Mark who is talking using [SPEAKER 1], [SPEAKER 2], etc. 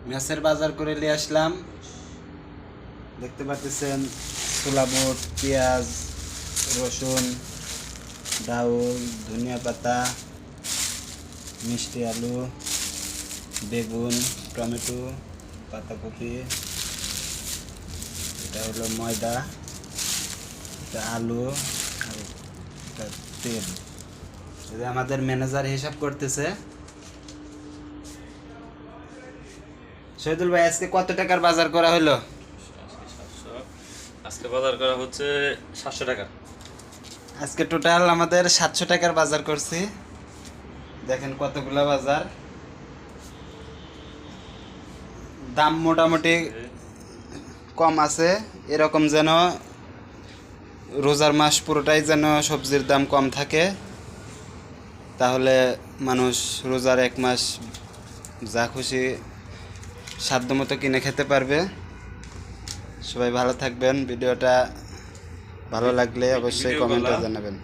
[SPEAKER 1] মাছের বাজার করে নিয়ে আসলাম। দেখতে পাচ্ছেন ছোলা বুট, পেঁয়াজ, রসুন, ডাউল, ধনিয়া পাতা, মিষ্টি আলু, বেগুন, টমেটো, পাতাকপি, এটা হলো ময়দা, এটা আলু আর এটা তেল। এটা আমাদের ম্যানেজার হিসাব করতেছে। শহীদুল ভাই, আজকে কত টাকার বাজার করা হলো?
[SPEAKER 2] আজকে বাজার করা হচ্ছে 700 টাকা।
[SPEAKER 1] আজকে টোটাল আমাদের 700 টাকার বাজার করছি। দেখেন কতগুলা বাজার। দাম মোটামুটি কম আছে, এরকম যেন রোজার মাস পুরোটাই যেন সবজির দাম কম থাকে, তাহলে মানুষ রোজার এক মাস যা খুশি সাধ্যমতো কিনে খেতে পারবে। সবাই ভালো থাকবেন। ভিডিওটা ভালো লাগলে অবশ্যই কমেন্টে জানাবেন।